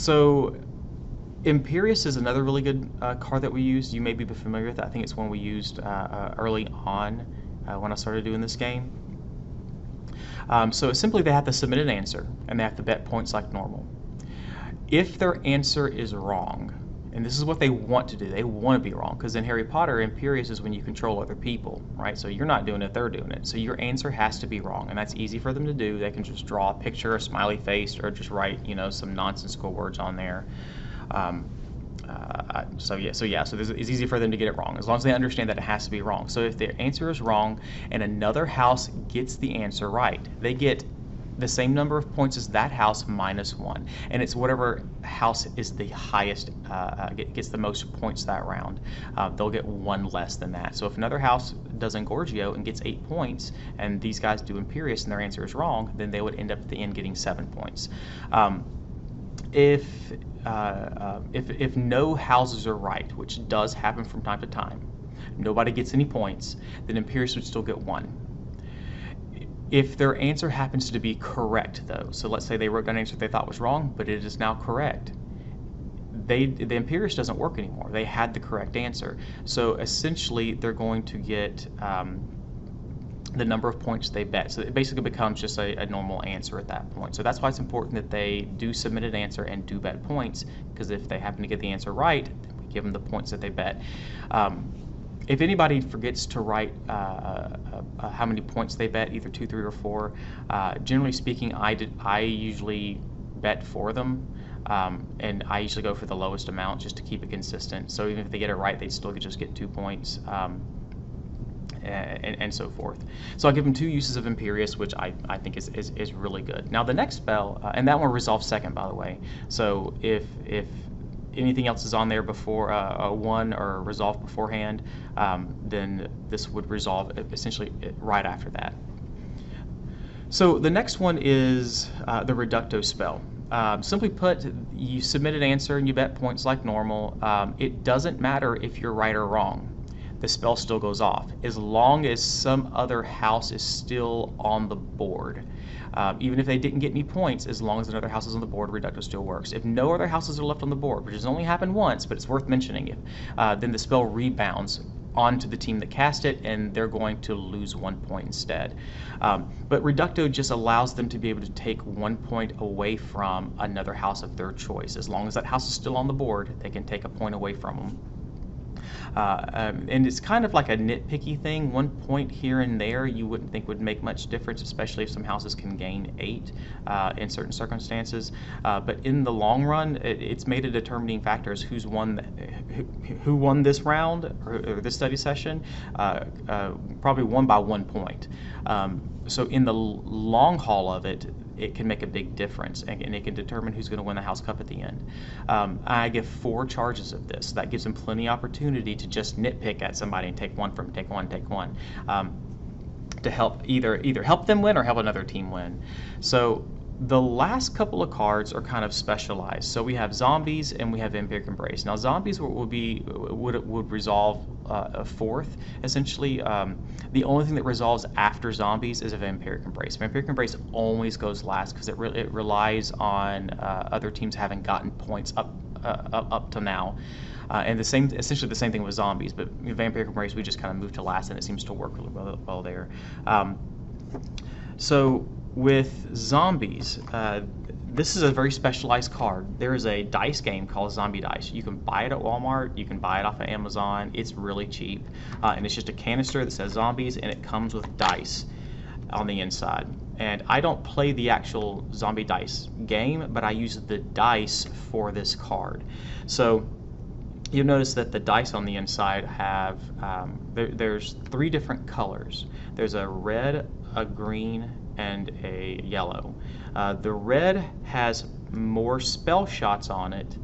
So Imperious is another really good card that we use. You may be familiar with it. I think it's one we used early on when I started doing this game. So simply they have to submit an answer and they have to bet points like normal. If their answer is wrong, and this is what they want to do, they want to be wrong, because in Harry Potter, Imperious is when you control other people, right? So you're not doing it, they're doing it. So your answer has to be wrong, and that's easy for them to do. They can just draw a picture, a smiley face, or just write, some nonsensical words on there. So it's easy for them to get it wrong, as long as they understand that it has to be wrong. So if their answer is wrong and another house gets the answer right, they get the same number of points as that house minus one, and it's whatever house is the highest, gets the most points that round. They'll get one less than that. So if another house does Engorgio and gets 8 points, and these guys do Imperious and their answer is wrong, then they would end up at the end getting 7 points. If no houses are right, which does happen from time to time, nobody gets any points, then Imperious would still get 1. If their answer happens to be correct, though, so let's say they wrote down an answer they thought was wrong, but it is now correct, the Imperious doesn't work anymore. They had the correct answer. So essentially, they're going to get the number of points they bet. So it basically becomes just a normal answer at that point. So that's why it's important that they do submit an answer and do bet points, because if they happen to get the answer right, then we give them the points that they bet. If anybody forgets to write how many points they bet, either 2, 3, or 4, generally speaking, I usually bet for them, and I usually go for the lowest amount just to keep it consistent. So even if they get it right, they still just get 2 points. And so forth. So I'll give them 2 uses of Imperious, which I think is really good. Now the next spell, and that one resolves second, by the way. So if anything else is on there before a 1 or resolve beforehand, then this would resolve essentially right after that. So the next one is the Reducto spell. Simply put, you submit an answer and you bet points like normal. It doesn't matter if you're right or wrong. The spell still goes off, as long as some other house is still on the board. Even if they didn't get any points, as long as another house is on the board, Reducto still works. If no other houses are left on the board, which has only happened once, but it's worth mentioning it, then the spell rebounds onto the team that cast it, and they're going to lose 1 point instead. But Reducto just allows them to be able to take 1 point away from another house of their choice. As long as that house is still on the board, they can take a point away from them. And it's kind of like a nitpicky thing. 1 point here and there you wouldn't think would make much difference, especially if some houses can gain 8 in certain circumstances. But in the long run, it's made a determining factor as who won this round or this study session. Probably won by 1 point. So in the long haul of it, it can make a big difference, and it can determine who's going to win the House Cup at the end. I give 4 charges of this. That gives them plenty of opportunity to just nitpick at somebody and take one, to help either help them win or help another team win. So the last couple of cards are kind of specialized. So we have Zombies and we have Vampiric Embrace. Now Zombies would resolve a 4th, essentially. The only thing that resolves after Zombies is a Vampiric Embrace. Vampiric Embrace always goes last because it relies on other teams having gotten points up to now. And essentially the same thing with Zombies, but Vampiric Embrace we just kind of move to last, and it seems to work really well there. So with Zombies, this is a very specialized card. There is a dice game called Zombie Dice. You can buy it at Walmart. You can buy it off of Amazon. It's really cheap. And it's just a canister that says Zombies, and it comes with dice on the inside. And I don't play the actual Zombie Dice game, but I use the dice for this card. So you'll notice that the dice on the inside have, there's 3 different colors. There's a red, a green, and a yellow. The red has more spell shots on it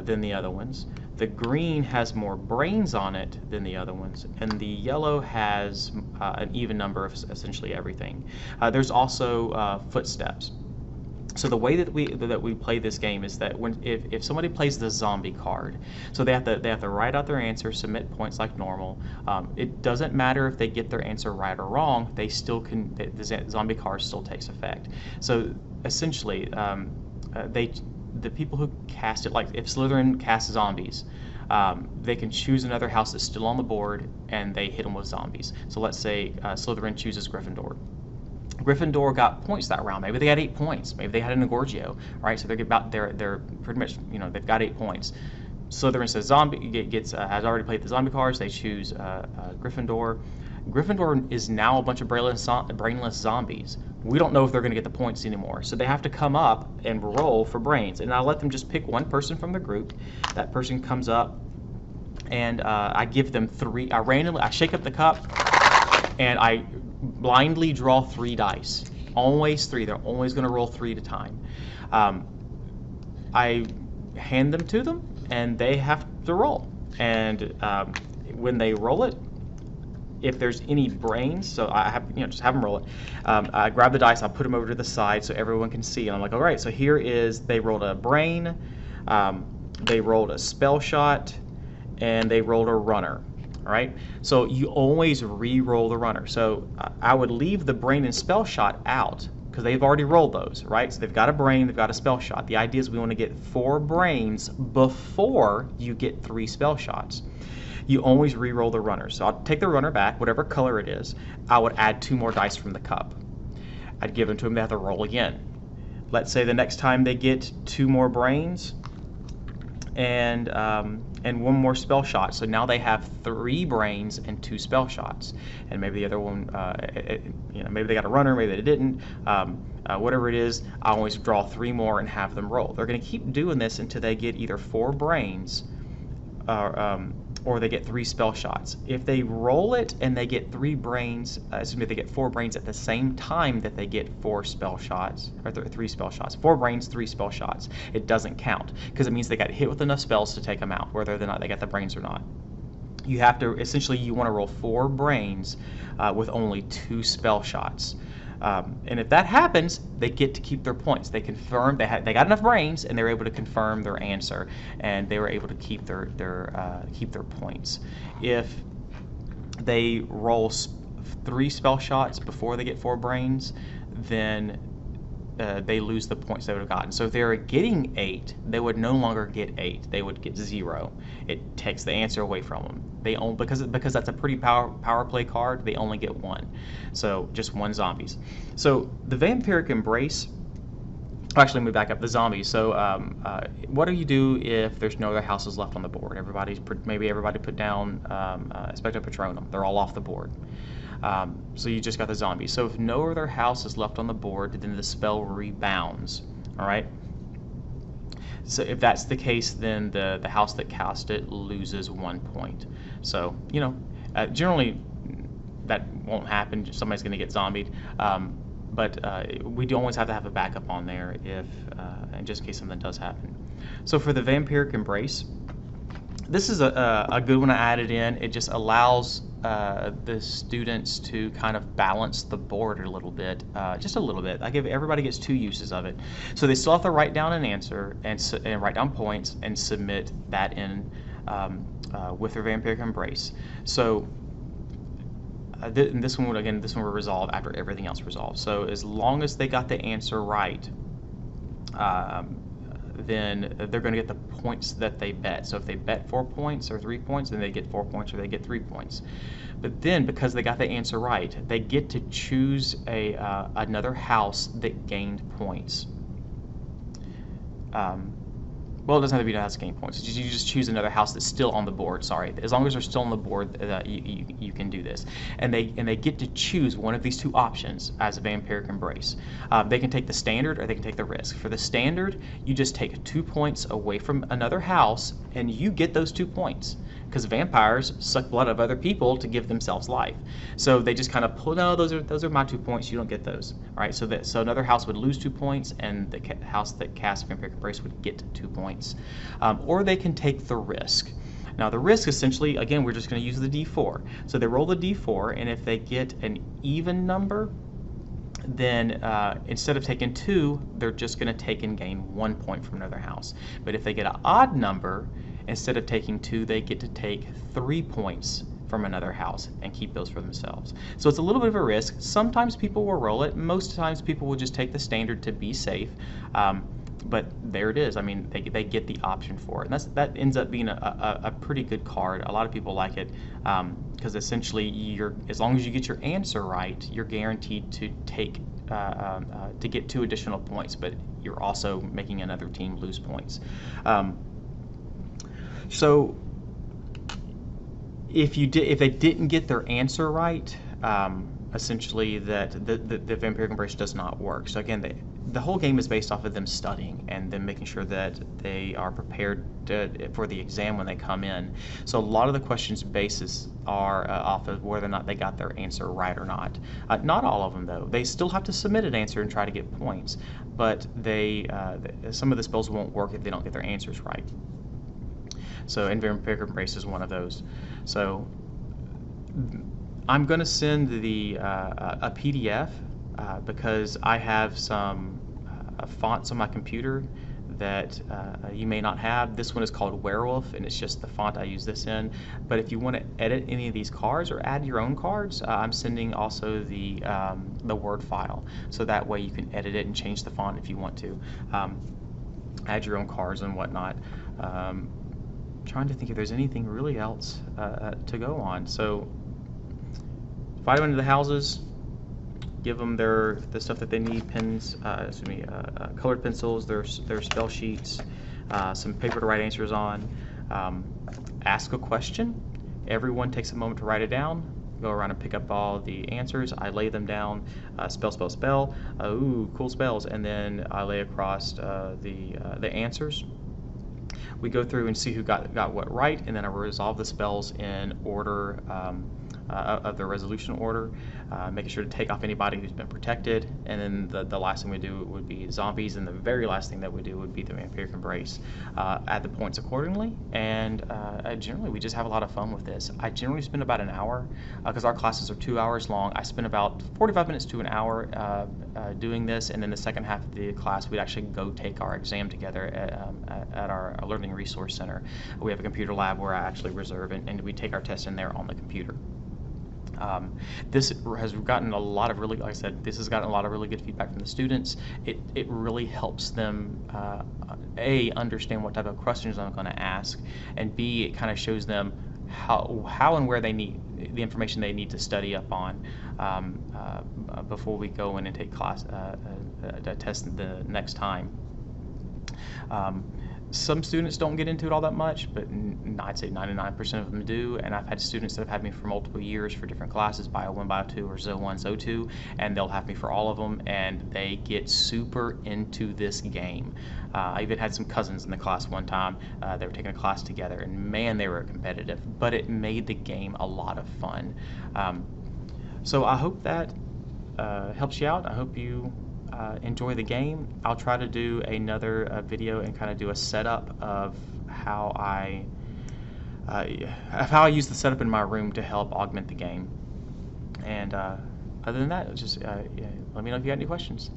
than the other ones. The green has more brains on it than the other ones, and the yellow has an even number of essentially everything. There's also footsteps. So the way that we play this game is that if somebody plays the zombie card, so they have to write out their answer, submit points like normal. It doesn't matter if they get their answer right or wrong; they still can. The zombie card still takes effect. So essentially, the people who cast it, like if Slytherin casts zombies, they can choose another house that's still on the board, and they hit them with zombies. So let's say Slytherin chooses Gryffindor. Gryffindor got points that round. Maybe they got 8 points. Maybe they had an Engorgio, right? So they're pretty much, they've got 8 points. Slytherin says has already played the zombie cards. They choose Gryffindor. Gryffindor is now a bunch of brainless zombies. We don't know if they're going to get the points anymore. So they have to come up and roll for brains. And I let them just pick one person from the group. That person comes up, and I give them 3. I shake up the cup, and I blindly draw 3 dice. Always 3. They're always going to roll 3 at a time. I hand them to them, and they have to roll. And when they roll it, if there's any brains, so I have, just have them roll it. I grab the dice, I put them over to the side so everyone can see, and I'm like, all right, so here is, they rolled a brain, they rolled a spell shot, and they rolled a runner. All right, so you always re-roll the runner. So I would leave the brain and spell shot out because they've already rolled those, right? So they've got a brain, they've got a spell shot. The idea is we want to get 4 brains before you get 3 spell shots. You always re-roll the runner. So I'll take the runner back, whatever color it is. I would add 2 more dice from the cup. I'd give them to them, they have to roll again. Let's say the next time they get 2 more brains and 1 more spell shot. So now they have 3 brains and 2 spell shots. And maybe the other one, maybe they got a runner, maybe they didn't. Whatever it is, I always draw 3 more and have them roll. They're going to keep doing this until they get either 4 brains or they get 3 spell shots. If they roll it and they get 3 brains, they get 4 brains at the same time that they get 4 spell shots, or 3 spell shots. 4 brains, 3 spell shots. It doesn't count because it means they got hit with enough spells to take them out, whether or not they got the brains or not. You have to, essentially, you want to roll 4 brains with only 2 spell shots. And if that happens, they get to keep their points. They confirm they got enough brains, and they were able to confirm their answer, and they were able to keep their points. If they roll 3 spell shots before they get 4 brains, then they lose the points they would have gotten. So if they were getting 8, they would no longer get 8. They would get 0. It takes the answer away from them. They only, because that's a pretty power play card, they only get 1. So just 1 zombies. So the Vampiric Embrace, actually, let me back up, the zombies. So what do you do if there's no other houses left on the board? Maybe everybody put down Expecto Patronum. They're all off the board. So you just got the zombies. So if no other house is left on the board, then the spell rebounds. All right. So if that's the case, then the house that cast it loses 1 point. So generally that won't happen. Somebody's going to get zombied. But we do always have to have a backup on there if, in just in case something does happen. So for the Vampiric Embrace, this is a good one I added in. It just allows the students to kind of balance the board a little bit, just a little bit. Everybody gets 2 uses of it. So they still have to write down an answer and write down points and submit that in with their Vampiric Embrace. So this one will resolve after everything else resolves. So as long as they got the answer right, then they're going to get the points that they bet. So if they bet 4 points or 3 points, then they get 4 points or they get 3 points. But then, because they got the answer right, they get to choose another house that gained points. Well, it doesn't have to be a house that gained points. You just choose another house that's still on the board. Sorry, as long as they're still on the board, you can do this. And they get to choose one of these 2 options as a Vampiric Embrace. They can take the standard or they can take the risk. For the standard, you just take 2 points away from another house, and you get those 2 points. Because vampires suck blood of other people to give themselves life. So they just kind of pull, no, those are my 2 points, you don't get those. All right, so another house would lose 2 points, and the house that cast Vampiric Embrace would get 2 points. Or they can take the risk. Now the risk, essentially, again, we're just going to use the D4. So they roll the D4, and if they get an even number, then instead of taking 2, they're just going to take and gain 1 point from another house. But if they get an odd number, instead of taking 2, they get to take 3 points from another house and keep those for themselves. So it's a little bit of a risk. Sometimes people will roll it. Most times people will just take the standard to be safe. But there it is. I mean, they get the option for it, and that ends up being a pretty good card. A lot of people like it because essentially, as long as you get your answer right, you're guaranteed to to get 2 additional points, but you're also making another team lose points. So if they didn't get their answer right, essentially that the Vampiric Embrace does not work. So again, the whole game is based off of them studying and them making sure that they are prepared for the exam when they come in. So a lot of the questions basis are off of whether or not they got their answer right or not. Not all of them though. They still have to submit an answer and try to get points, but some of the spells won't work if they don't get their answers right. So Vampiric Embrace is one of those. So I'm going to send a PDF because I have some fonts on my computer that you may not have. This one is called Werewolf, and it's just the font I use this in. But if you want to edit any of these cards or add your own cards, I'm sending also the Word file, so that way you can edit it and change the font if you want to. Add your own cards and whatnot. Trying to think if there's anything really else to go on. So invite them into the houses, give them the stuff that they need: pens, colored pencils, their spell sheets, some paper to write answers on. Ask a question. Everyone takes a moment to write it down. Go around and pick up all the answers. I lay them down, spell, spell, spell. Ooh, cool spells, and then I lay across the answers. We go through and see who got what right, and then I resolve the spells in order of the resolution order, making sure to take off anybody who's been protected. And then the last thing we do would be zombies, and the very last thing that we do would be the Vampiric Embrace. Add the points accordingly, and generally we just have a lot of fun with this. I generally spend about an hour, because our classes are 2 hours long. I spend about 45 minutes to an hour doing this, and then the second half of the class we'd actually go take our exam together at our Learning Resource Center. We have a computer lab where I actually reserve, and we take our test in there on the computer. This has gotten a lot of like I said, this has gotten a lot of really good feedback from the students. It really helps them, A, understand what type of questions I'm going to ask, and B, it kind of shows them how and where they need the information they need to study up on before we go in and take a test the next time. Some students don't get into it all that much, but I'd say 99% of them do, and I've had students that have had me for multiple years for different classes, Bio 1, Bio 2, or Zo 1, Zo 2, and they'll have me for all of them, and they get super into this game. I even had some cousins in the class one time. They were taking a class together, and man, they were competitive, but it made the game a lot of fun. So I hope that helps you out. I hope you enjoy the game. I'll try to do another video and kind of do a setup of how I use the setup in my room to help augment the game. And other than that, just let me know if you got any questions.